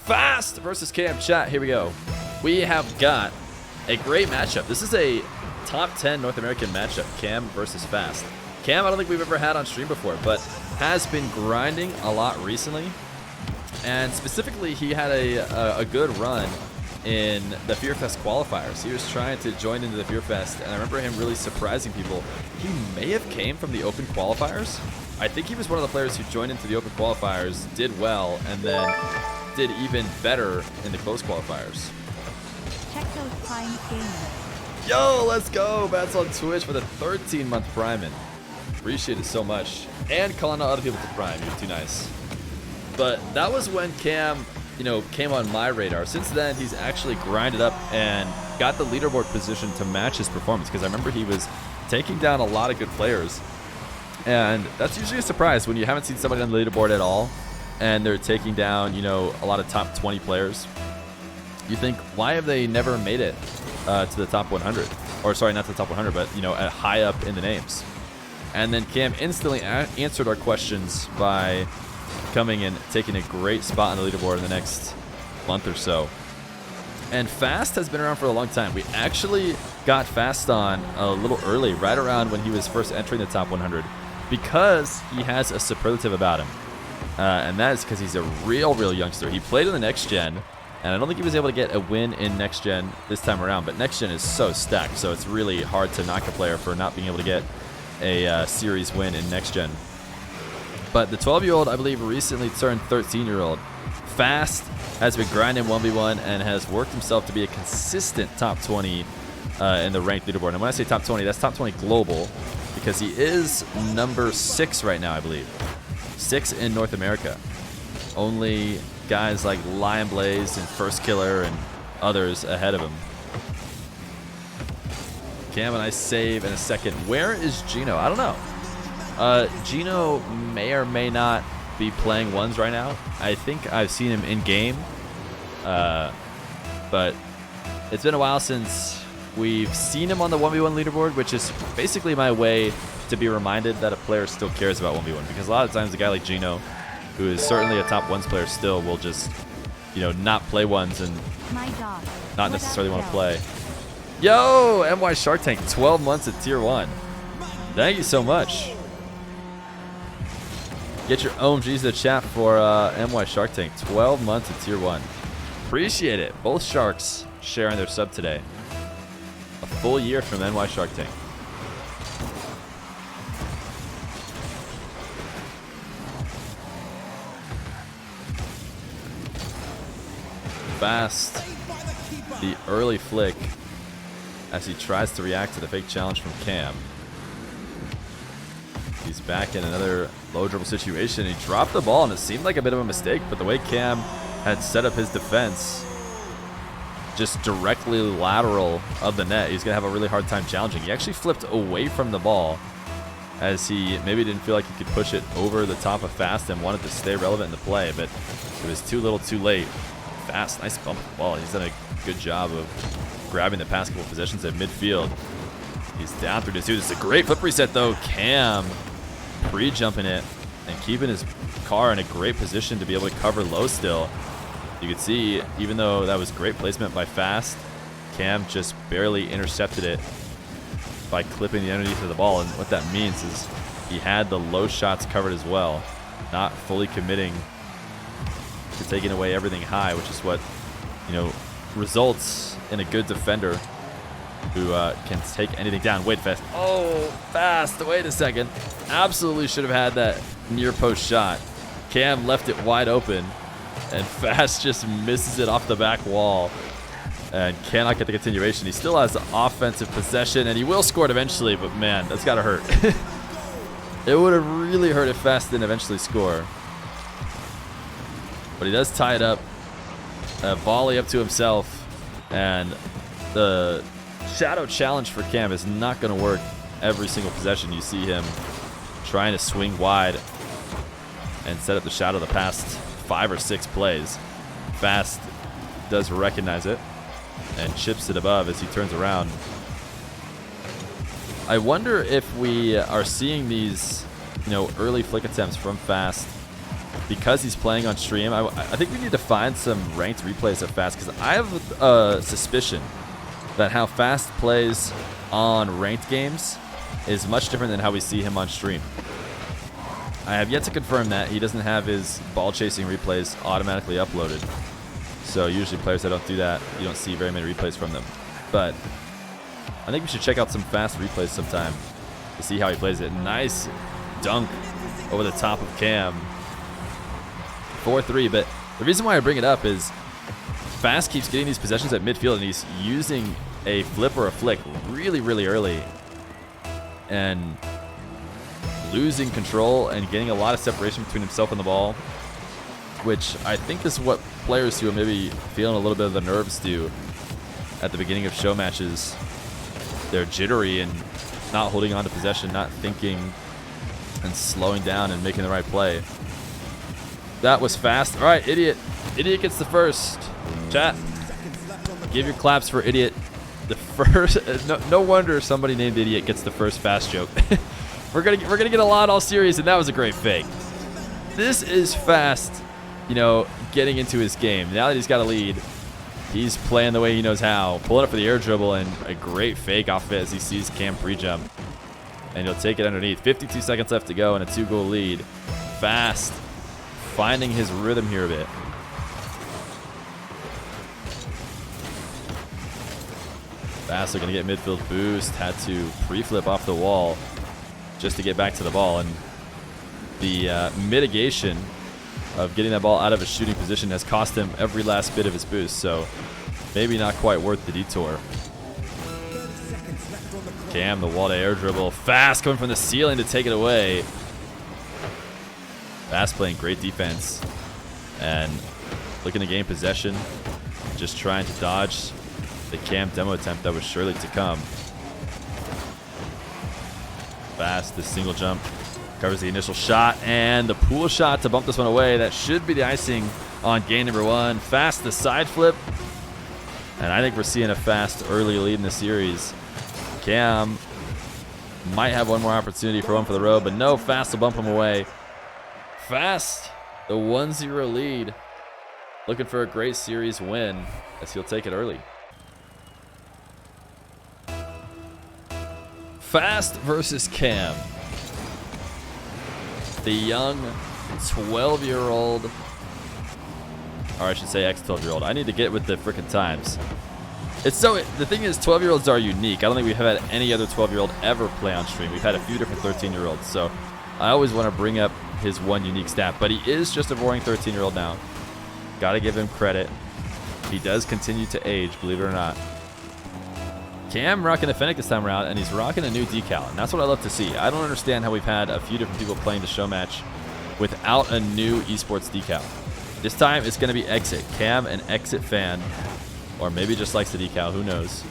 Fast versus Cam. Chat, here we go. We have got a great matchup. This is a top 10 North American matchup, Cam versus Fast. Cam, I don't think we've ever had on stream before, but has been grinding a lot recently. And specifically, he had a good run in the FeerFest qualifiers. He was trying to join into the FeerFest, and I remember him really surprising people. He may have came from the open qualifiers. I think he was one of the players who joined into the open qualifiers, did well, and then did even better in the close qualifiers. Check those Prime gamers. Yo, let's go! Bats on Twitch for the 13-month Prime-in. Appreciate it so much. And calling out other people to Prime. You're too nice. But that was when Cam, came on my radar. Since then, he's actually grinded up and got the leaderboard position to match his performance. Because I remember he was taking down a lot of good players. And that's usually a surprise when you haven't seen somebody on the leaderboard at all. And they're taking down, a lot of top 20 players. You think, why have they never made it to the top 100? Or sorry, not to the top 100, but, at high up in the names. And then Cam instantly answered our questions by coming and taking a great spot on the leaderboard in the next month or so. And Fast has been around for a long time. We actually got Fast on a little early, right around when he was first entering the top 100, because he has a superlative about him. And that is because he's a real youngster. He played in the next gen, and I don't think he was able to get a win in next gen this time around, but next gen is so stacked, so it's really hard to knock a player for not being able to get a series win in next gen. But the 12-year-old, I believe, recently turned 13-year-old. Fast has been grinding 1v1 and has worked himself to be a consistent top 20 in the ranked leaderboard. And when I say top 20, that's top 20 global, because he is number 6 right now, I believe. 6 in North America. Only guys like Lion Blaze and First Killer and others ahead of him. Cam and I save in a second. Where is Gino? I don't know. Gino may or may not be playing ones right now. I think I've seen him in game. But it's been a while since we've seen him on the 1v1 leaderboard, which is basically my way to be reminded that a player still cares about 1v1. Because a lot of times a guy like Gino, who is certainly a top ones player still, will just, not play ones and not necessarily want to play. Yo, MY Shark Tank, 12 months at tier 1. Thank you so much. Get your OMGs to the chat for MY Shark Tank, 12 months at tier 1. Appreciate it. Both sharks sharing their sub today. A full year from NY Shark Tank. Fast, the early flick as he tries to react to the fake challenge from Cam. He's back in another low dribble situation. He dropped the ball and it seemed like a bit of a mistake, but the way Cam had set up his defense, just directly lateral of the net, he's going to have a really hard time challenging. He actually flipped away from the ball as he maybe didn't feel like he could push it over the top of Fast and wanted to stay relevant in the play, but it was too little too late. Fast, nice bump of the ball. He's done a good job of grabbing the past couple positions at midfield. He's down 3-2. This is a great flip reset though. Cam pre-jumping it and keeping his car in a great position to be able to cover low still. You can see, even though that was great placement by Fast, Cam just barely intercepted it by clipping the underneath of the ball. And what that means is he had the low shots covered as well, not fully committing to taking away everything high, which is what, results in a good defender who can take anything down. Wait, Fast. Oh, Fast. Wait a second. Absolutely should have had that near post shot. Cam left it wide open, and Fast just misses it off the back wall and cannot get the continuation. He still has the offensive possession, and he will score it eventually, but man, that's got to hurt. It would have really hurt if Fast didn't eventually score. But he does tie it up. A volley up to himself, and the shadow challenge for Cam is not going to work every single possession. You see him trying to swing wide and set up the shadow the past 5 or 6 plays. Fast does recognize it and chips it above as he turns around. I wonder if we are seeing these, early flick attempts from Fast because he's playing on stream, I think we need to find some ranked replays of Fast, because I have a suspicion that how Fast plays on ranked games is much different than how we see him on stream. I have yet to confirm that. He doesn't have his ball chasing replays automatically uploaded. So usually players that don't do that, you don't see very many replays from them. But I think we should check out some Fast replays sometime to see how he plays it. Nice dunk over the top of Cam. 4-3, but the reason why I bring it up is Fast keeps getting these possessions at midfield, and he's using a flip or a flick really, really early and losing control and getting a lot of separation between himself and the ball, which I think is what players who are maybe feeling a little bit of the nerves do at the beginning of show matches. They're jittery and not holding on to possession, not thinking and slowing down and making the right play. That was Fast. All right, Idiot. Idiot gets the first. Chat, give your claps for Idiot. The first. No wonder somebody named Idiot gets the first Fast joke. we're gonna get a lot all series, and that was a great fake. This is Fast, you know, getting into his game. Now that he's got a lead, he's playing the way he knows how. Pulling up for the air dribble and a great fake off of it as he sees Cam pre-jump. And he'll take it underneath. 52 seconds left to go and a 2-goal lead. Fast finding his rhythm here a bit. Fast looking to get midfield boost. Had to pre-flip off the wall just to get back to the ball. And the mitigation of getting that ball out of a shooting position has cost him every last bit of his boost. So maybe not quite worth the detour. Cam, the wall to air dribble. Fast coming from the ceiling to take it away. Fast playing great defense and looking to gain possession. Just trying to dodge the Cam demo attempt that was surely to come. Fast, the single jump covers the initial shot and the pool shot to bump this one away. That should be the icing on game number one. Fast, the side flip. And I think we're seeing a Fast early lead in the series. Cam might have one more opportunity for one for the road, but no, Fast will bump him away. Fast, the 1-0 lead. Looking for a great series win as he'll take it early. Fast versus Cam. The young 12-year-old, or I should say ex-12-year-old. I need to get with the frickin' times. It's so, the thing is, 12-year-olds are unique. I don't think we have had any other 12-year-old ever play on stream. We've had a few different 13-year-olds, so I always want to bring up his one unique stat. But he is just a boring 13-year-old now. Got to give him credit. He does continue to age, believe it or not. Cam rocking the Fennec this time around, and he's rocking a new decal, and that's what I love to see. I don't understand how we've had a few different people playing the show match without a new esports decal. This time it's going to be Exit. Cam, an Exit fan, or maybe just likes the decal, who knows.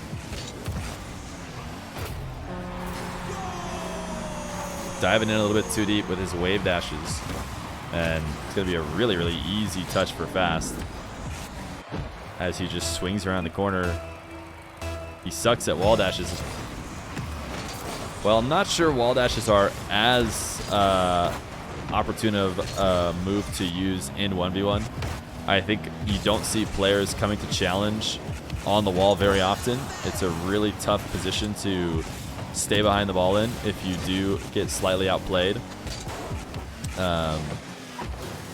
Diving in a little bit too deep with his wave dashes, and it's going to be a really, really easy touch for Fast as he just swings around the corner. He sucks at wall dashes. Well, I'm not sure wall dashes are as opportune of a move to use in 1v1. I think you don't see players coming to challenge on the wall very often. It's a really tough position to stay behind the ball in if you do get slightly outplayed. And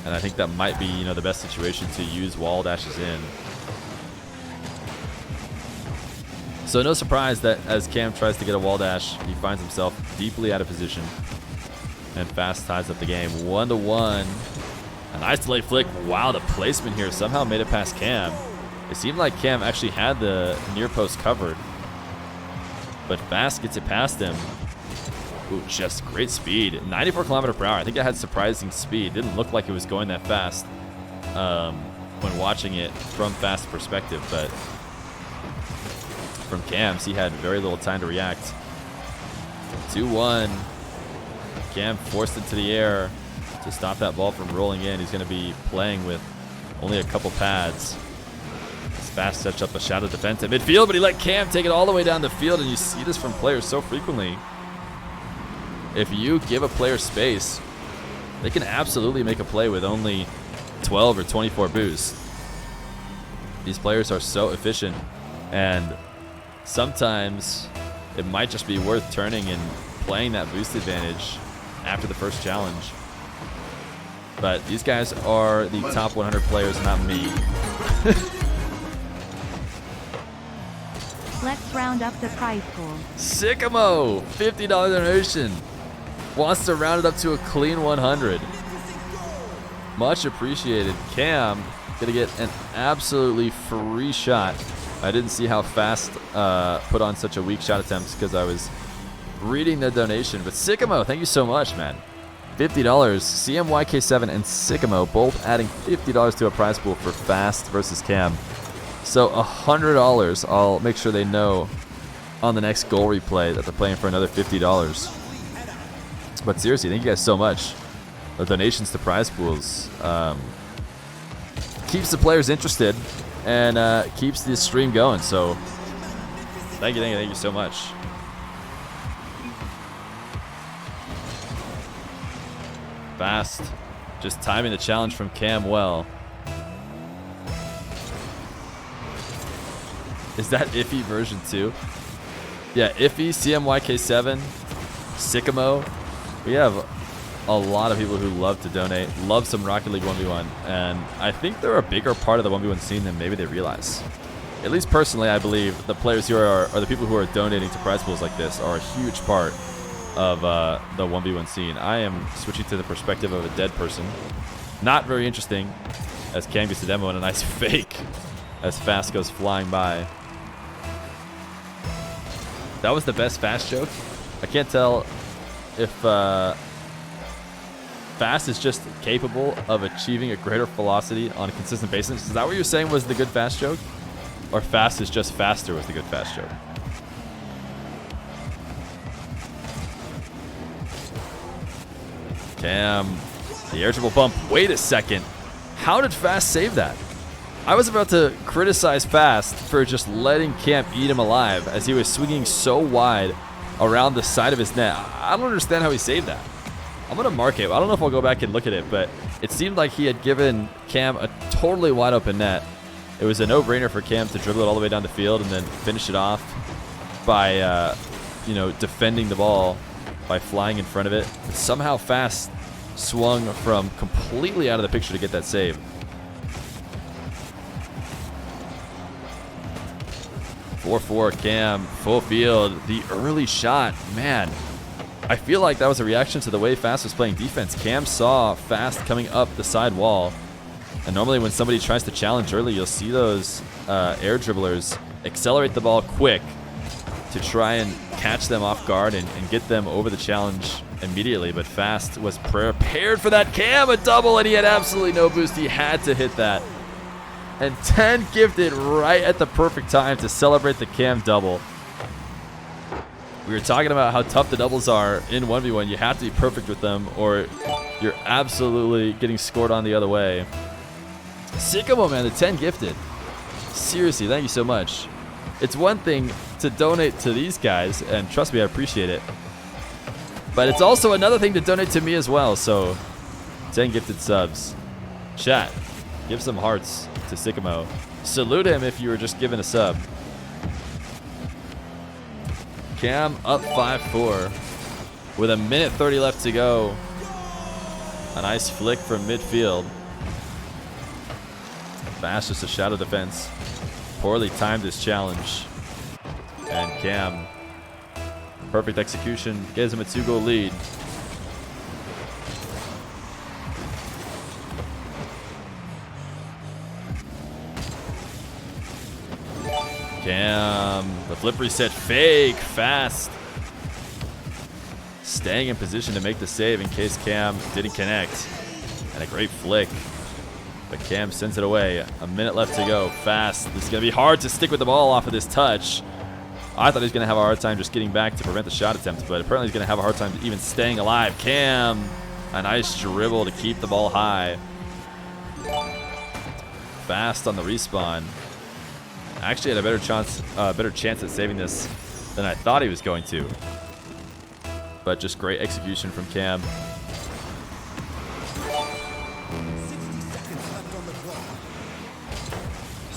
I think that might be, the best situation to use wall dashes in. So no surprise that as Cam tries to get a wall dash, he finds himself deeply out of position. And Fast ties up the game. 1-1. A nice delayed flick. Wow, the placement here somehow made it past Cam. It seemed like Cam actually had the near post covered. But Fast gets it past him. Ooh, just great speed. 94 km/h. I think it had surprising speed. Didn't look like it was going that fast when watching it from Fast's perspective. But from Cam's, he had very little time to react. 2-1. Cam forced it to the air to stop that ball from rolling in. He's going to be playing with only a couple pads. Fast sets up a shadow defense at midfield, but he let Cam take it all the way down the field, and you see this from players so frequently. If you give a player space, they can absolutely make a play with only 12 or 24 boosts. These players are so efficient, and sometimes it might just be worth turning and playing that boost advantage after the first challenge. But these guys are the top 100 players, not me. Let's round up the prize pool. Sycamo, $50 donation. Wants to round it up to a clean 100. Much appreciated. Cam gonna get an absolutely free shot. I didn't see how Fast put on such a weak shot attempt because I was reading the donation. But Sycamo, thank you so much, man. $50. CMYK7 and Sycamo both adding $50 to a prize pool for Fast versus Cam. So $100. I'll make sure they know on the next goal replay that they're playing for another $50. But seriously, thank you guys so much. The donations to prize pools keeps the players interested and keeps the stream going. So thank you so much. Fast, just timing the challenge from Cam well. Is that Iffy version 2? Yeah, Iffy, CMYK7, Sycamo. We have a lot of people who love to donate, love some Rocket League 1v1, and I think they're a bigger part of the 1v1 scene than maybe they realize. At least personally, I believe the players who are the people who are donating to prize pools like this are a huge part of the 1v1 scene. I am switching to the perspective of a dead person. Not very interesting, as Cam gets the demo and a nice fake as Fast goes flying by. That was the best Fast joke. I can't tell if Fast is just capable of achieving a greater velocity on a consistent basis. Is that what you're saying was the good Fast joke? Or Fast is just faster was the good Fast joke? Cam, the air-dribble bump. Wait a second. How did Fast save that? I was about to criticize Fast for just letting Cam eat him alive as he was swinging so wide around the side of his net. I don't understand how he saved that. I'm going to mark it. I don't know if I'll go back and look at it, but it seemed like he had given Cam a totally wide open net. It was a no-brainer for Cam to dribble it all the way down the field and then finish it off by, defending the ball by flying in front of it. But somehow Fast swung from completely out of the picture to get that save. 4-4 Cam, full field, the early shot. Man, I feel like that was a reaction to the way Fast was playing defense. Cam saw Fast coming up the side wall, and normally when somebody tries to challenge early, you'll see those air dribblers accelerate the ball quick to try and catch them off guard and get them over the challenge immediately. But Fast was prepared for that. Cam, a double, and he had absolutely no boost. He had to hit that. And 10 gifted right at the perfect time to celebrate the Cam double. We were talking about how tough the doubles are in 1v1. You have to be perfect with them or you're absolutely getting scored on the other way. Sycamo, man, the 10 gifted. Seriously, thank you so much. It's one thing to donate to these guys, and trust me, I appreciate it. But it's also another thing to donate to me as well, so 10 gifted subs. Chat, give some hearts to Sycamo. Salute him if you were just given a sub. Cam up 5-4 with a minute 30 left to go. A nice flick from midfield. Fast, just a shadow defense. Poorly timed this challenge. And Cam, perfect execution, gives him a 2-goal lead. Cam, the flip reset fake, Fast. Staying in position to make the save in case Cam didn't connect. And a great flick. But Cam sends it away. A minute left to go. Fast. This is going to be hard to stick with the ball off of this touch. I thought he was going to have a hard time just getting back to prevent the shot attempt, but apparently he's going to have a hard time even staying alive. Cam, a nice dribble to keep the ball high. Fast on the respawn. Actually had a better chance at saving this than I thought he was going to. But just great execution from Cam.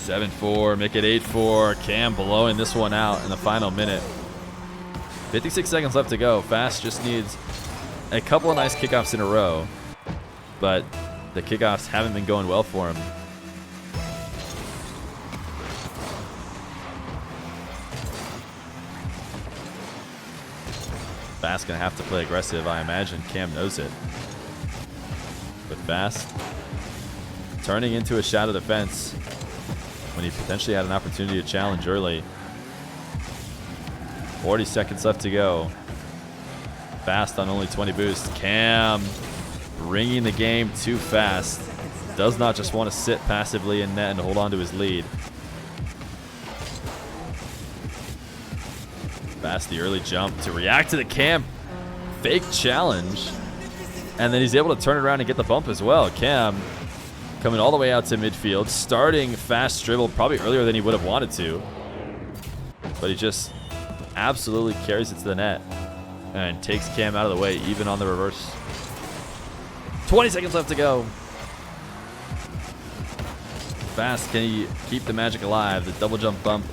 7-4, make it 8-4. Cam blowing this one out in the final minute. 56 seconds left to go. Fast just needs a couple of nice kickoffs in a row, but the kickoffs haven't been going well for him. Fast gonna have to play aggressive, I imagine. Cam knows it. But Fast turning into a shadow defense when he potentially had an opportunity to challenge early. 40 seconds left to go. Fast on only 20 boosts. Cam bringing the game too fast. Does not just want to sit passively in net and hold on to his lead. Fast the early jump to react to the Cam fake challenge. And then he's able to turn it around and get the bump as well. Cam coming all the way out to midfield, starting Fast dribble probably earlier than he would have wanted to. But he just absolutely carries it to the net and takes Cam out of the way, even on the reverse. 20 seconds left to go. Fast, can he keep the magic alive? The double jump bump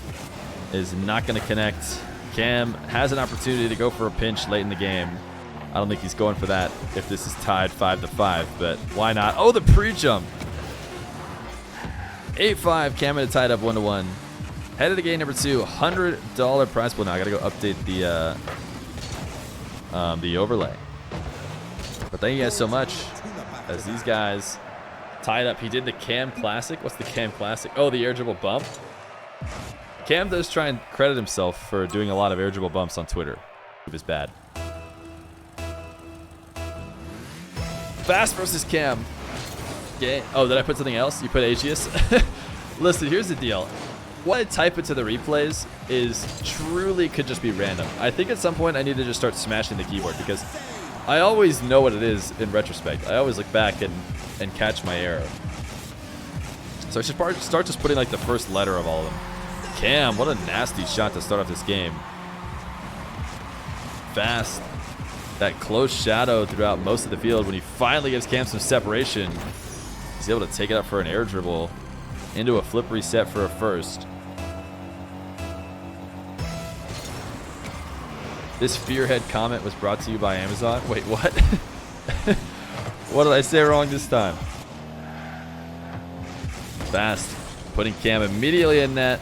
is not going to connect. Cam has an opportunity to go for a pinch late in the game. I don't think he's going for that if this is tied 5-5, but why not? Oh, the pre-jump. 8-5, Cam had it tied up 1-1. Head of the game number 2, $100 prize pool now. I gotta go update the overlay. But thank you guys so much, as these guys tied up. He did the Cam Classic. What's the Cam Classic? Oh, the air dribble bump. Cam does try and credit himself for doing a lot of air dribble bumps on Twitter. It was bad. Fast versus Cam. Okay. Oh, did I put something else? You put Aegis? Listen, here's the deal. What I type into the replays is truly could just be random. I think at some point I need to just start smashing the keyboard, because I always know what it is in retrospect. I always look back and catch my error. So I should start just putting like the first letter of all of them. Cam, what a nasty shot to start off this game. Fast. That close shadow throughout most of the field. When he finally gives Cam some separation, he's able to take it up for an air dribble into a flip reset for a first. This Fearhead comment was brought to you by Amazon. Wait, what? What did I say wrong this time? Fast, putting Cam immediately in net.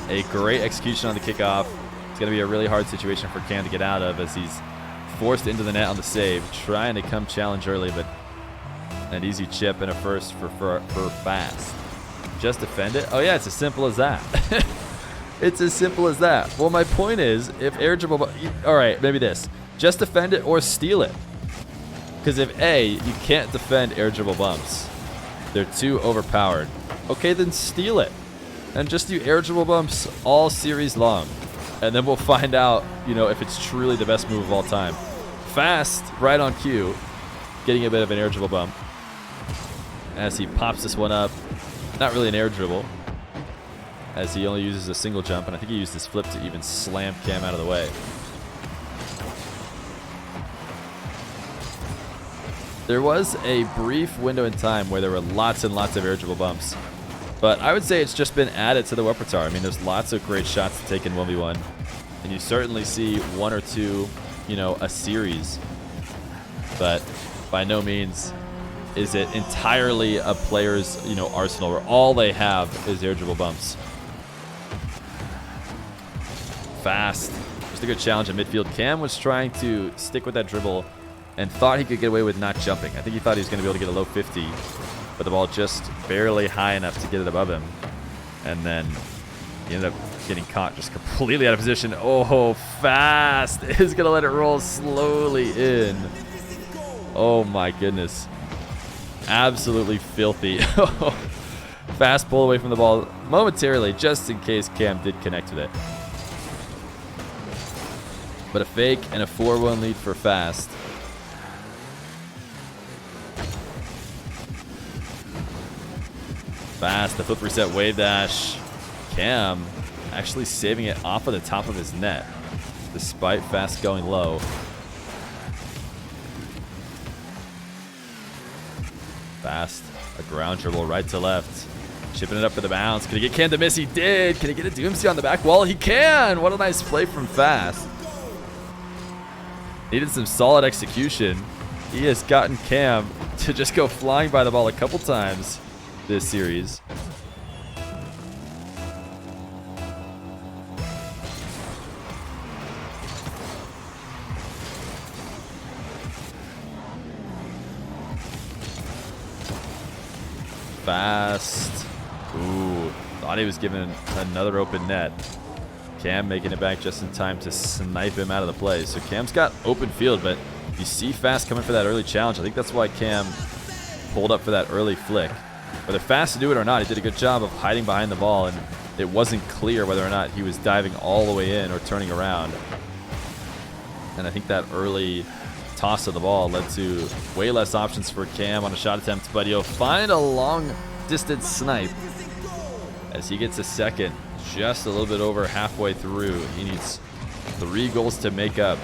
A great execution on the kickoff. It's going to be a really hard situation for Cam to get out of, as he's forced into the net on the save, trying to come challenge early, but an easy chip and a first for Fast. Just defend it? Oh yeah, it's as simple as that. It's as simple as that. Well, my point is, if air dribble, all right, maybe this. Just defend it or steal it. Because if A, you can't defend air dribble bumps, they're too overpowered. Okay, then steal it. And just do air dribble bumps all series long. And then we'll find out, you know, if it's truly the best move of all time. Fast, right on cue, getting a bit of an air dribble bump as he pops this one up. Not really an air dribble, as he only uses a single jump, and I think he used his flip to even slam Cam out of the way. There was a brief window in time where there were lots and lots of air dribble bumps, but I would say it's just been added to the repertoire. I mean, there's lots of great shots to take in 1v1, and you certainly see one or two, you know, a series, but by no means is it entirely a player's, you know, arsenal where all they have is air dribble bumps. Fast. Just a good challenge at midfield. Cam was trying to stick with that dribble and thought he could get away with not jumping. I think he thought he was going to be able to get a low 50, but the ball just barely high enough to get it above him. And then he ended up getting caught just completely out of position. Oh, Fast is going to let it roll slowly in. Oh my goodness. Absolutely filthy. Fast pull away from the ball momentarily, just in case Cam did connect with it. But a fake and a 4-1 lead for Fast. Fast, the flip reset wave dash. Cam actually saving it off of the top of his net, despite Fast going low. Fast, a ground dribble right to left. Chipping it up for the bounce. Can he get Cam to miss? He did. Can he get a Doomsday on the back wall? He can. What a nice play from Fast. Needed some solid execution. He has gotten Cam to just go flying by the ball a couple times this series. Fast. Ooh, thought he was given another open net. Cam making it back just in time to snipe him out of the play. So Cam's got open field, but you see Fast coming for that early challenge. I think that's why Cam pulled up for that early flick. Whether Fast knew it or not, he did a good job of hiding behind the ball, and it wasn't clear whether or not he was diving all the way in or turning around. And I think that early toss of the ball led to way less options for Cam on a shot attempt, but he'll find a long distance snipe as he gets a second just a little bit over halfway through. He needs 3 goals to make up.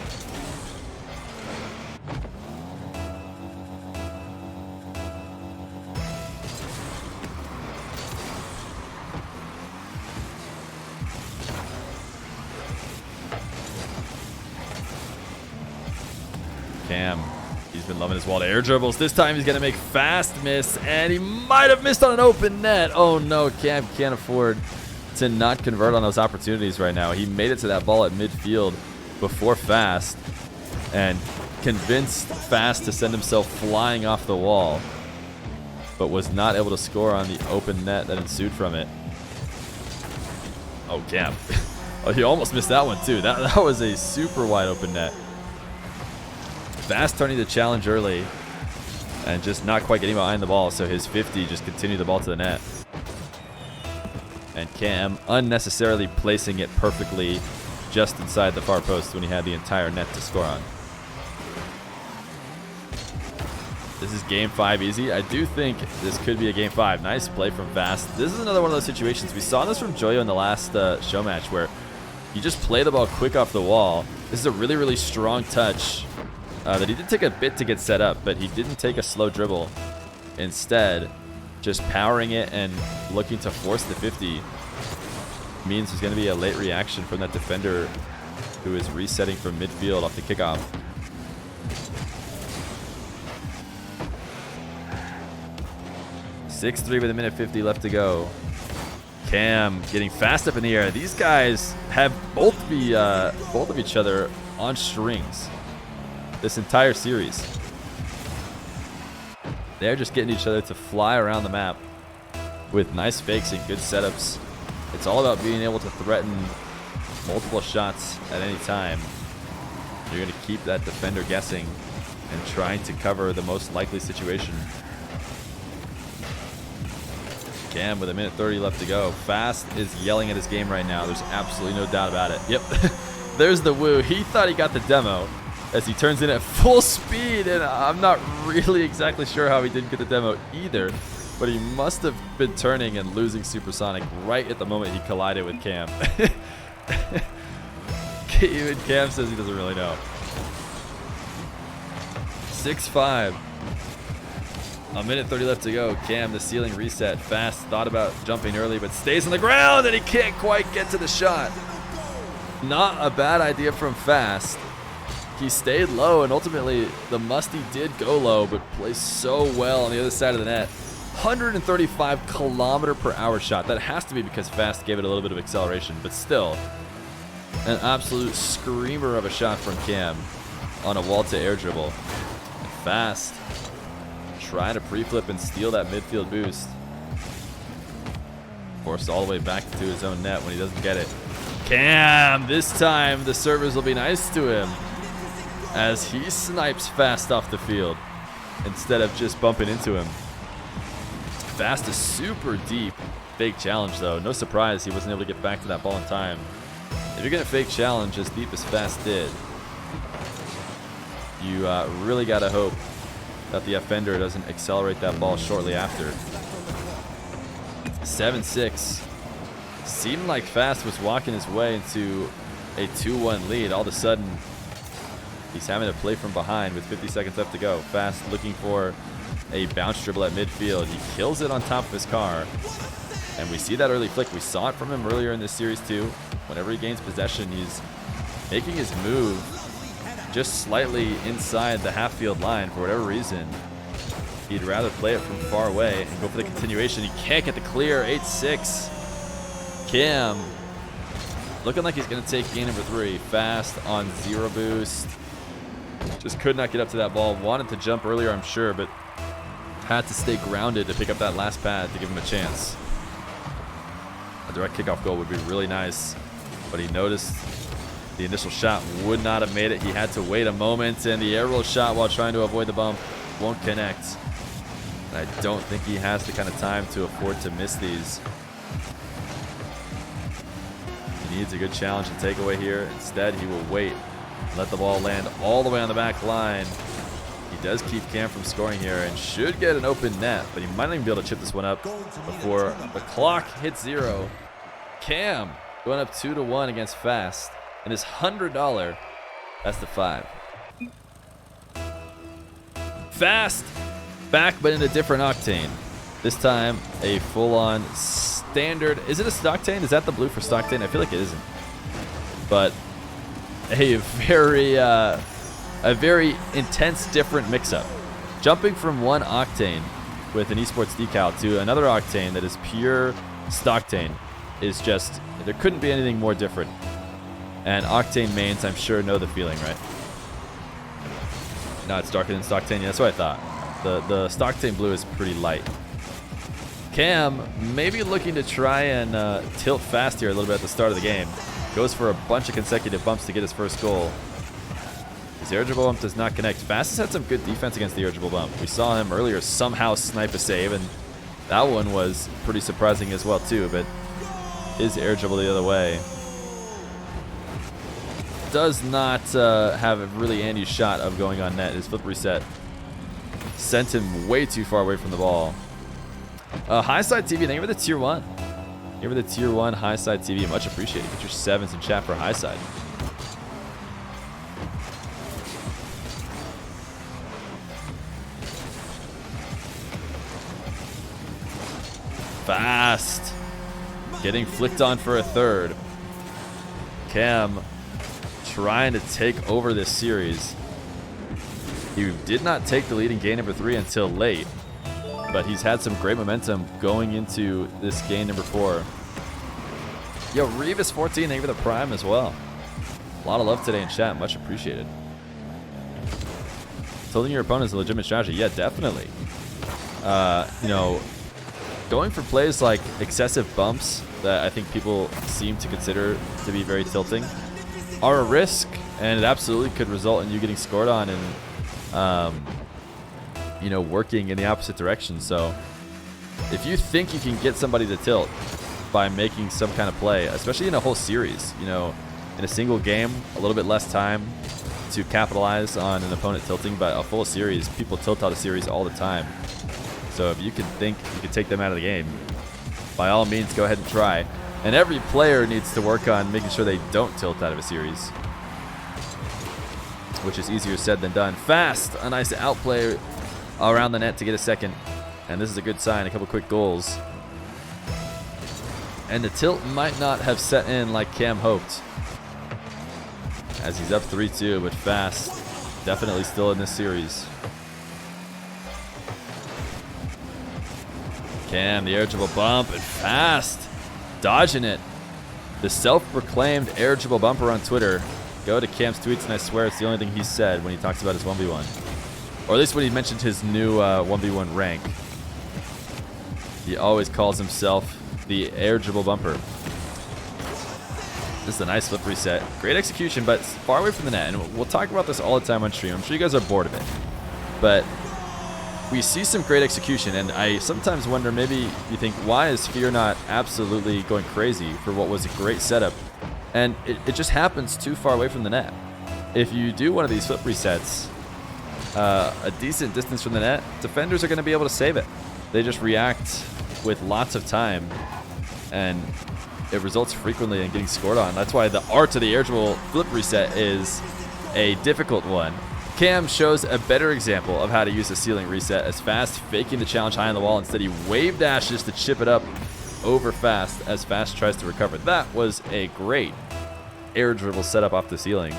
Cam, he's been loving his wall to air dribbles. This time he's going to make Fast miss, and he might have missed on an open net. Oh no, Cam can't afford to not convert on those opportunities right now. He made it to that ball at midfield before Fast and convinced Fast to send himself flying off the wall, but was not able to score on the open net that ensued from it. Oh, Cam. Oh, he almost missed that one too. That was a super wide open net. Fast turning the challenge early and just not quite getting behind the ball, so his 50 just continued the ball to the net. And Cam unnecessarily placing it perfectly just inside the far post when he had the entire net to score on. This is game 5 easy. I do think this could be a game 5. Nice play from Fast. This is another one of those situations. We saw this from Joyo in the last show match where you just play the ball quick off the wall. This is a really, really strong touch. That he did take a bit to get set up, but he didn't take a slow dribble. Instead, just powering it and looking to force the 50 means there's going to be a late reaction from that defender who is resetting from midfield off the kickoff. (6-3) with 1:50 left to go. Cam getting Fast up in the air. These guys have both of each other on strings this entire series. They're just getting each other to fly around the map with nice fakes and good setups. It's all about being able to threaten multiple shots at any time. You're going to keep that defender guessing and trying to cover the most likely situation. Cam with 1:30 left to go. Fast is yelling at his game right now. There's absolutely no doubt about it. Yep. There's the woo. He thought he got the demo as he turns in at full speed, and I'm not really exactly sure how he didn't get the demo either, but he must have been turning and losing supersonic right at the moment he collided with Cam. Even Cam says he doesn't really know. 6-5. 1:30 left to go. Cam, the ceiling reset. Fast thought about jumping early, but stays on the ground, and he can't quite get to the shot. Not a bad idea from Fast. He stayed low, and ultimately the Musty did go low, but plays so well on the other side of the net. 135 km/h shot. That has to be because Fast gave it a little bit of acceleration, but still an absolute screamer of a shot from Cam on a wall to air dribble. And Fast trying to pre-flip and steal that midfield boost. Forced all the way back to his own net when he doesn't get it. Cam, this time the servers will be nice to him as he snipes Fast off the field instead of just bumping into him. Fast is super deep. Fake challenge though. No surprise he wasn't able to get back to that ball in time. If you're going to fake challenge as deep as Fast did, you really got to hope that the offender doesn't accelerate that ball shortly after. 7-6. Seemed like Fast was walking his way into a 2-1 lead. All of a sudden, he's having to play from behind with 50 seconds left to go. Fast looking for a bounce dribble at midfield. He kills it on top of his car. And we see that early flick. We saw it from him earlier in this series too. Whenever he gains possession, he's making his move just slightly inside the half-field line for whatever reason. He'd rather play it from far away and go for the continuation. He can't get the clear. 8-6. Cam looking like he's going to take game number 3. Fast on 0 boost. Just could not get up to that ball. Wanted to jump earlier, I'm sure, but had to stay grounded to pick up that last pad to give him a chance. A direct kickoff goal would be really nice, but he noticed the initial shot would not have made it. He had to wait a moment, and the air roll shot while trying to avoid the bump won't connect. And I don't think he has the kind of time to afford to miss these. He needs a good challenge and takeaway here. Instead, he will wait, let the ball land all the way on the back line. He does keep Cam from scoring here and should get an open net, but he might not even be able to chip this one up before the clock hits 0. Cam going up 2-1 against Fast, and his $100 that's the 5. Fast back, but in a different octane. This time a full-on standard. Is it a Stocktane? Is that the blue for Stocktane? I feel like it isn't. But a very intense different mix-up. Jumping from one octane with an esports decal to another octane that is pure Stocktane is just, there couldn't be anything more different. And octane mains, I'm sure, know the feeling, right? No, it's darker than Stocktane. Yeah, that's what I thought. The Stocktane blue is pretty light. Cam maybe looking to try and tilt fast here a little bit at the start of the game. Goes for a bunch of consecutive bumps to get his first goal. His air-dribble bump does not connect. Fast has had some good defense against the air-dribble bump. We saw him earlier somehow snipe a save, and that one was pretty surprising as well too, but his air-dribble the other way does not have a really handy shot of going on net. His flip reset sent him way too far away from the ball. High side TV, thank you for the tier 1. Thank you for the tier 1 high side TV, much appreciated. Get your 7s in chat for high side. Fast getting flicked on for a 3rd. Cam trying to take over this series. He did not take the lead in game number 3 until late, but he's had some great momentum going into this game number 4. Yo, Revis14, thank you for the prime as well. A lot of love today in chat, much appreciated. Tilting your opponent is a legitimate strategy. Yeah, definitely. You know, going for plays like excessive bumps that I think people seem to consider to be very tilting are a risk, and it absolutely could result in you getting scored on and you know, working in the opposite direction. So if you think you can get somebody to tilt by making some kind of play, especially in a whole series, you know, in a single game, a little bit less time to capitalize on an opponent tilting, but a full series, people tilt out a series all the time. So if you can think you can take them out of the game, by all means, go ahead and try. And every player needs to work on making sure they don't tilt out of a series, which is easier said than done. Fast, a nice outplay around the net to get a 2nd. And this is a good sign, a couple quick goals. And the tilt might not have set in like Cam hoped, as he's up 3-2, but Fast definitely still in this series. Cam, the air-dribble bump, and Fast dodging it. The self-proclaimed air-dribble bumper on Twitter. Go to Cam's tweets, and I swear it's the only thing he said when he talks about his 1v1. Or at least when he mentioned his new 1v1 rank. He always calls himself the air-dribble bumper. This is a nice flip reset. Great execution, but far away from the net. And we'll talk about this all the time on stream. I'm sure you guys are bored of it. But we see some great execution, and I sometimes wonder, maybe you think, why is Feer not absolutely going crazy for what was a great setup? And it just happens too far away from the net. If you do one of these flip resets a decent distance from the net, defenders are going to be able to save it. They just react with lots of time, and it results frequently in getting scored on. That's why the art of the air-dribble flip reset is a difficult one. Cam shows a better example of how to use a ceiling reset, as Fast faking the challenge high on the wall. Instead, he wave dashes to chip it up over Fast as Fast tries to recover. That was a great air dribble setup off the ceiling.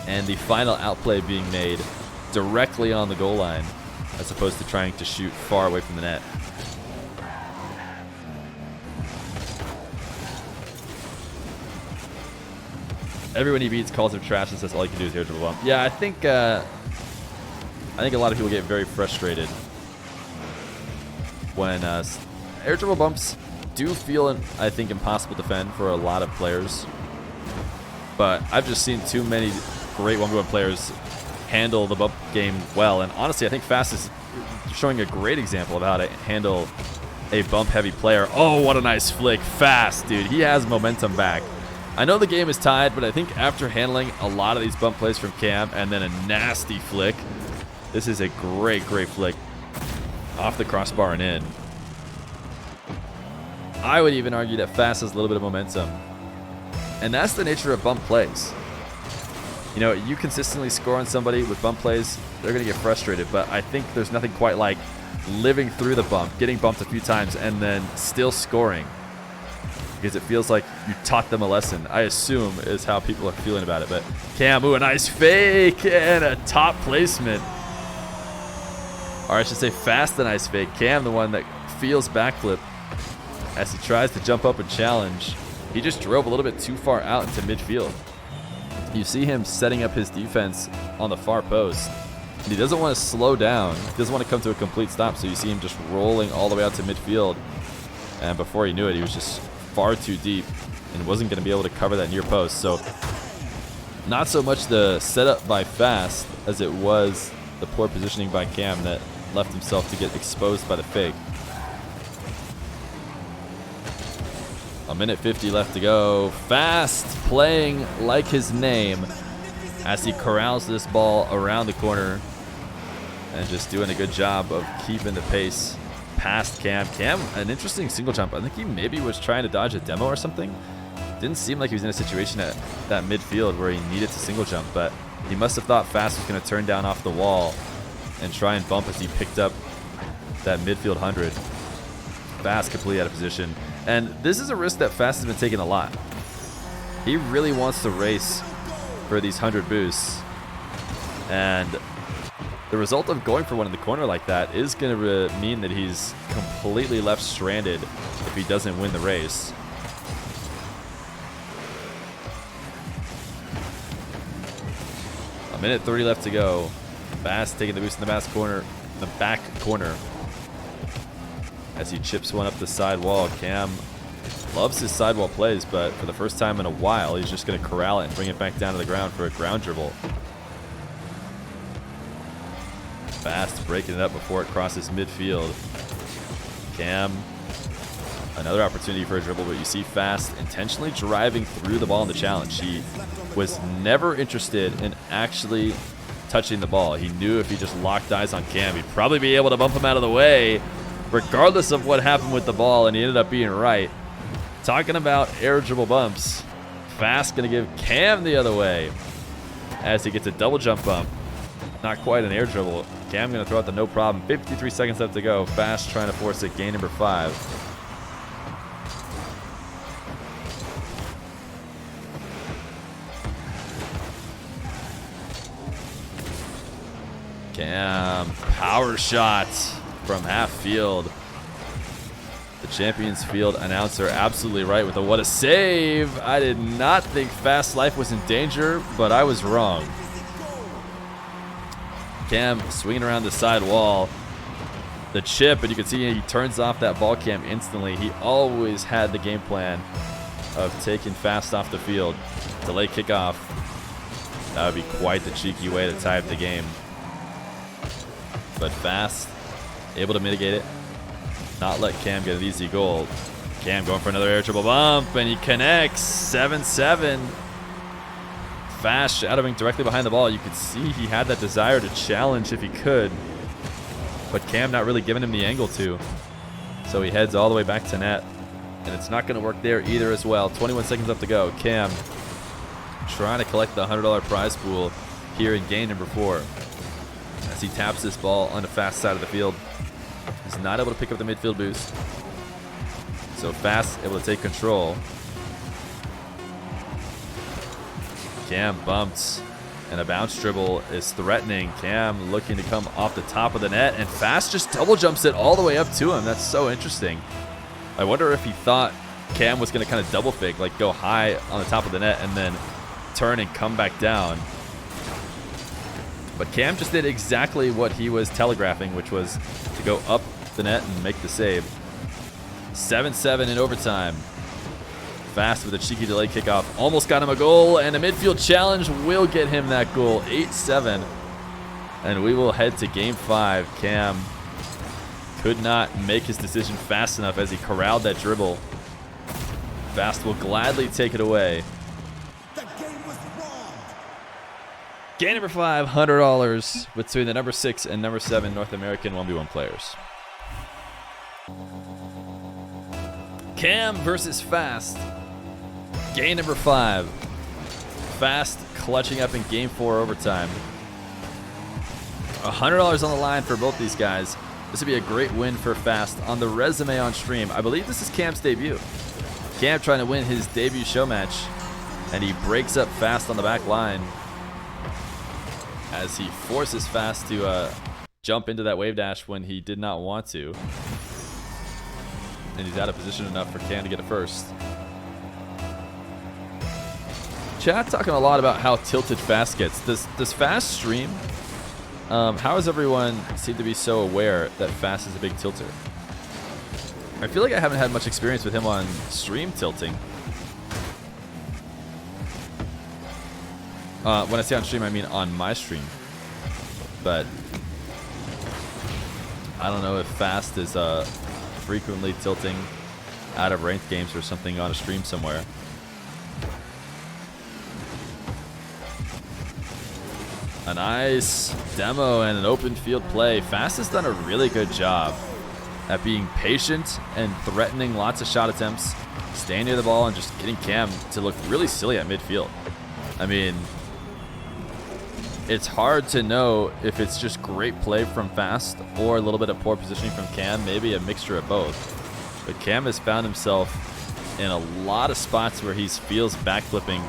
And the final outplay being made directly on the goal line as opposed to trying to shoot far away from the net. Everyone he beats calls him trash and says all he can do is air dribble bump. Yeah, I think a lot of people get very frustrated when air dribble bumps do feel, I think, impossible to defend for a lot of players. But I've just seen too many great 1v1 players handle the bump game well. And honestly, I think Fast is showing a great example of how to handle a bump-heavy player. Oh, what a nice flick. Fast, dude. He has momentum back. I know the game is tied, but I think after handling a lot of these bump plays from Cam and then a nasty flick, this is a great, great flick off the crossbar and in. I would even argue that Fast has a little bit of momentum. And that's the nature of bump plays. You know, you consistently score on somebody with bump plays, they're going to get frustrated. But I think there's nothing quite like living through the bump, getting bumped a few times, and then still scoring. Because it feels like you taught them a lesson, I assume, is how people are feeling about it. But Cam, ooh, a nice fake and a top placement. Or I should say Fast, a nice fake. Cam, the one that feels backflip as he tries to jump up and challenge. He just drove a little bit too far out into midfield. You see him setting up his defense on the far post. And he doesn't want to slow down. He doesn't want to come to a complete stop. So you see him just rolling all the way out to midfield. And before he knew it, he was just far too deep and wasn't going to be able to cover that near post. So not so much the setup by Fast as it was the poor positioning by Cam that left himself to get exposed by the fake. A minute 50 left to go. Fast playing like his name as he corrals this ball around the corner and just doing a good job of keeping the pace past Cam. Cam, an interesting single jump. I think he maybe was trying to dodge a demo or something. Didn't seem like he was in a situation at that midfield where he needed to single jump, but he must have thought Fast was going to turn down off the wall and try and bump as he picked up that midfield 100. Fast completely out of position. And this is a risk that Fast has been taking a lot. He really wants to race for these 100 boosts. And the result of going for one in the corner like that is going to mean that he's completely left stranded if he doesn't win the race. A minute 30 left to go. Fast taking the boost in the back corner. As he chips one up the side wall. Cam loves his sidewall plays, but for the first time in a while, he's just going to corral it and bring it back down to the ground for a ground dribble. Fast breaking it up before it crosses midfield. Cam, another opportunity for a dribble, but you see Fast intentionally driving through the ball in the challenge. He was never interested in actually touching the ball. He knew if he just locked eyes on Cam, he'd probably be able to bump him out of the way, regardless of what happened with the ball, and he ended up being right. Talking about air dribble bumps, Fast going to give Cam the other way as he gets a double jump bump. Not quite an air dribble. Cam going to throw out the no problem. 53 seconds left to go. Fast trying to force it. Gain number 5. Cam, power shot from half field. The Champions Field announcer absolutely right with a what a save. I did not think Fast's life was in danger, but I was wrong. Cam swinging around the side wall. The chip, and you can see he turns off that ball cam instantly. He always had the game plan of taking Fast off the field. Delay kickoff. That would be quite the cheeky way to tie up the game. But Fast able to mitigate it. Not let Cam get an easy goal. Cam going for another air dribble bump, and he connects. 7-7. Fast shadowing directly behind the ball. You could see he had that desire to challenge if he could, but Cam not really giving him the angle to. So he heads all the way back to net, and it's not going to work there either as well. 21 seconds left to go. Cam trying to collect the $100 prize pool here in game number 4. As he taps this ball on the Fast side of the field. He's not able to pick up the midfield boost. So Fast able to take control. Cam bumped, and a bounce dribble is threatening. Cam looking to come off the top of the net, and Fast just double jumps it all the way up to him. That's so interesting. I wonder if he thought Cam was going to kind of double fake, like go high on the top of the net and then turn and come back down. But Cam just did exactly what he was telegraphing, which was to go up the net and make the save. 7-7 in overtime. Fast with a cheeky delayed kickoff. Almost got him a goal, and a midfield challenge will get him that goal. 8-7. And we will head to game 5. Cam could not make his decision fast enough as he corralled that dribble. Fast will gladly take it away. Game number 5, $100 between the number 6 and number 7 North American 1v1 players. Cam versus Fast. Game number 5. Fast clutching up in game 4 overtime. $100 on the line for both these guys. This would be a great win for Fast on the resume on stream. I believe this is Cam's debut. Cam trying to win his debut show match, and he breaks up Fast on the back line as he forces Fast to jump into that wave dash when he did not want to. And he's out of position enough for Cam to get it first. Chat talking a lot about how tilted Fast gets. Does Fast stream? How does everyone seem to be so aware that Fast is a big tilter? I feel like I haven't had much experience with him on stream tilting. When I say on stream, I mean on my stream. But I don't know if Fast is frequently tilting out of ranked games or something on a stream somewhere. A nice demo and an open field play. Fast has done a really good job at being patient and threatening lots of shot attempts, staying near the ball and just getting Cam to look really silly at midfield. I mean, it's hard to know if it's just great play from Fast or a little bit of poor positioning from Cam, maybe a mixture of both. But Cam has found himself in a lot of spots where he feels backflipping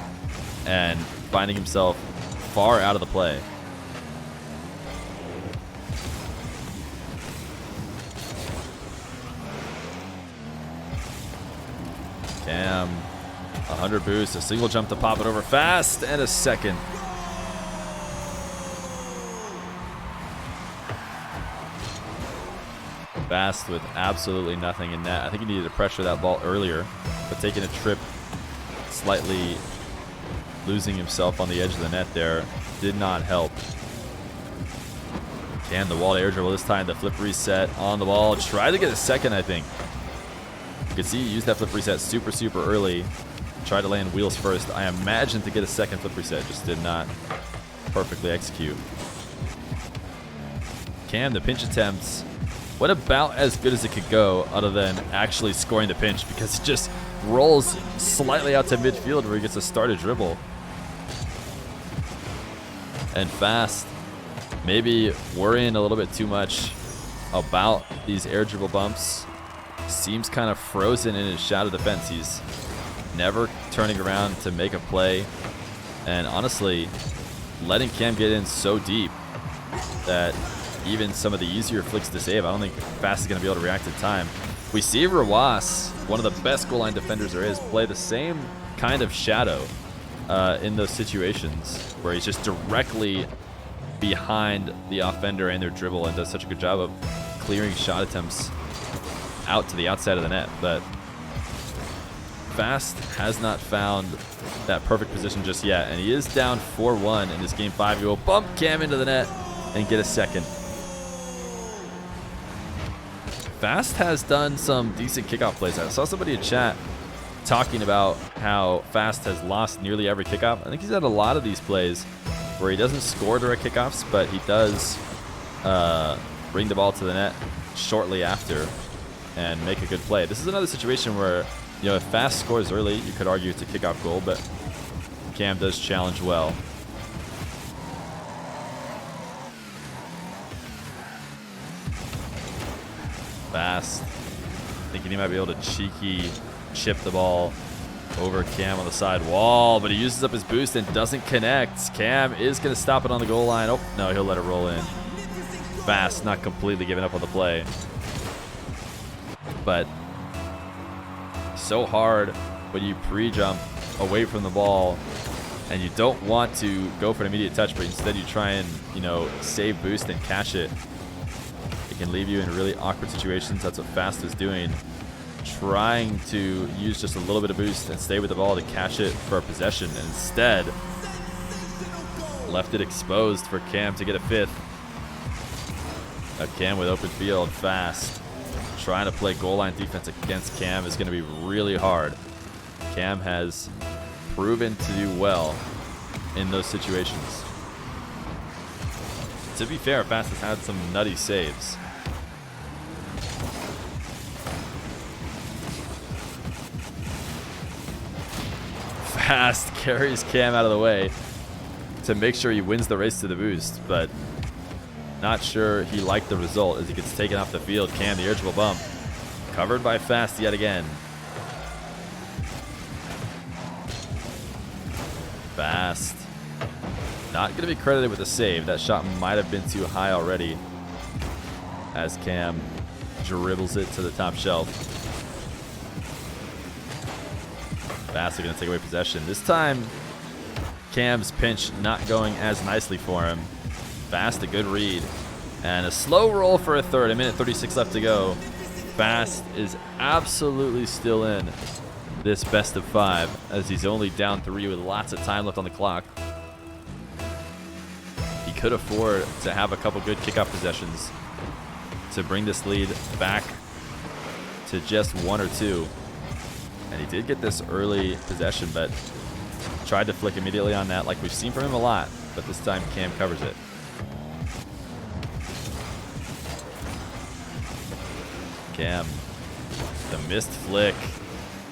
and finding himself far out of the play. Cam, 100 boost, a single jump to pop it over Fast, and a second. Fast with absolutely nothing in net. I think he needed to pressure that ball earlier, but taking a trip, slightly losing himself on the edge of the net there did not help. Cam, the wall to air dribble this time, the flip reset on the ball. Tried to get a second, I think. You can see he used that flip reset super early. Tried to land wheels first. I imagine to get a second flip reset, just did not perfectly execute. Cam, the pinch attempts. What about as good as it could go other than actually scoring the pinch, because it just rolls slightly out to midfield where he gets a started dribble. And Fast maybe worrying a little bit too much about these air dribble bumps. Seems kind of frozen in his shadow defense. He's never turning around to make a play. And honestly, letting Cam get in so deep that even some of the easier flicks to save, I don't think Fast is going to be able to react in time. We see Rawas, one of the best goal line defenders there is, play the same kind of shadow in those situations where he's just directly behind the offender and their dribble and does such a good job of clearing shot attempts out to the outside of the net. But Fast has not found that perfect position just yet, and he is down 4-1 in this game 5. He will bump Cam into the net and get a second. Fast has done some decent kickoff plays. I saw somebody in chat talking about how Fast has lost nearly every kickoff. I think he's had a lot of these plays where he doesn't score direct kickoffs, but he does bring the ball to the net shortly after and make a good play. This is another situation where, you know, if Fast scores early, you could argue it's a kickoff goal, but Cam does challenge well. Fast thinking he might be able to cheeky chip the ball over Cam on the side wall, but he uses up his boost and doesn't connect. Cam is going to stop it on the goal line. Oh, no, he'll let it roll in. Fast, not completely giving up on the play. But so hard when you pre-jump away from the ball and you don't want to go for an immediate touch, but instead you try and, you know, save boost and catch it. It can leave you in really awkward situations. That's what Fast is doing. Trying to use just a little bit of boost and stay with the ball to catch it for a possession, and instead left it exposed for Cam to get a fifth. Cam with open field. Fast trying to play goal line defense against Cam is going to be really hard. Cam has proven to do well in those situations. To be fair, Fast has had some nutty saves. Fast carries Cam out of the way to make sure he wins the race to the boost, but not sure he liked the result as he gets taken off the field. Cam, the air-dribble bump, covered by Fast yet again. Fast not going to be credited with a save. That shot might have been too high already as Cam dribbles it to the top shelf. Fast are going to take away possession. This time, Cam's pinch not going as nicely for him. Fast, a good read. And a slow roll for a third. 1:36 left to go. Fast is absolutely still in this best of 5 as he's only down 3 with lots of time left on the clock. He could afford to have a couple good kickoff possessions to bring this lead back to just 1 or 2. And he did get this early possession, but tried to flick immediately on that like we've seen from him a lot. But this time Cam covers it. Cam, the missed flick,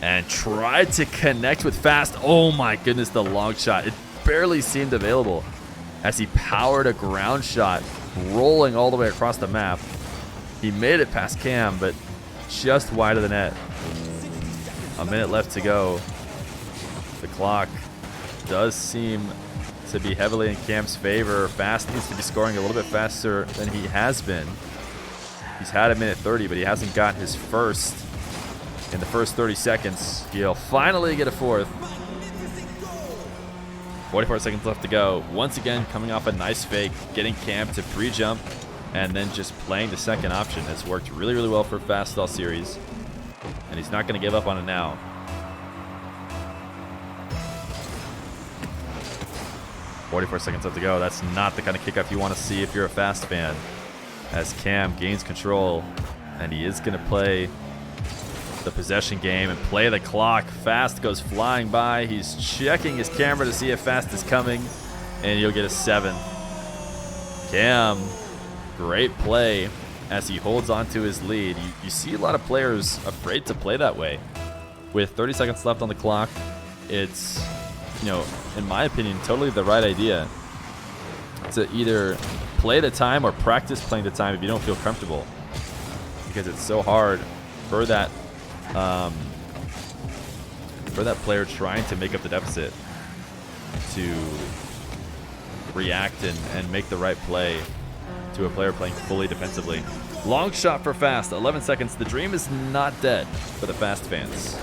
and tried to connect with Fast. Oh my goodness, the long shot. It barely seemed available as he powered a ground shot, rolling all the way across the map. He made it past Cam, but just wide of the net. A minute left to go. The clock does seem to be heavily in Cam's favor. Fast needs to be scoring a little bit faster than he has been. He's had 1:30, but he hasn't got his first in the first 30 seconds. He'll finally get a fourth. 44 seconds left to go. Once again, coming off a nice fake, getting Cam to pre-jump, and then just playing the second option. Has worked really, really well for Fast all series. And he's not going to give up on it now. .44 seconds left to go. That's not the kind of kickoff you want to see if you're a Fast fan. As Cam gains control, and he is going to play the possession game and play the clock. Fast goes flying by. He's checking his camera to see if Fast is coming, and he'll get a 7. Cam, great play as he holds on to his lead. You see a lot of players afraid to play that way. With 30 seconds left on the clock, it's, you know, in my opinion, totally the right idea to either play the time or practice playing the time if you don't feel comfortable, because it's so hard for that player trying to make up the deficit to react and make the right play to a player playing fully defensively. Long shot for Fast, 11 seconds. The dream is not dead for the Fast fans.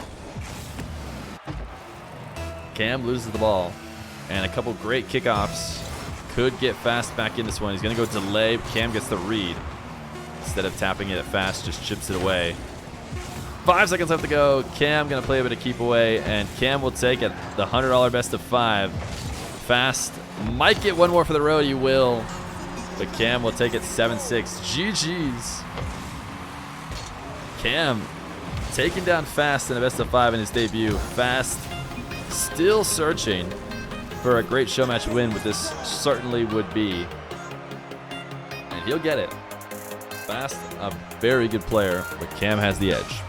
Cam loses the ball, and a couple great kickoffs could get Fast back in this one. He's going to go delay. Cam gets the read. Instead of tapping it at Fast, just chips it away. 5 seconds left to go. Cam going to play a bit of keep away, and Cam will take it. The $100 best of 5. Fast might get one more for the road. He will. But Cam will take it 7-6. GG's. Cam taking down Fast in a best of 5 in his debut. Fast still searching for a great Showmatch win, what this certainly would be. And he'll get it. Fast, a very good player, but Cam has the edge.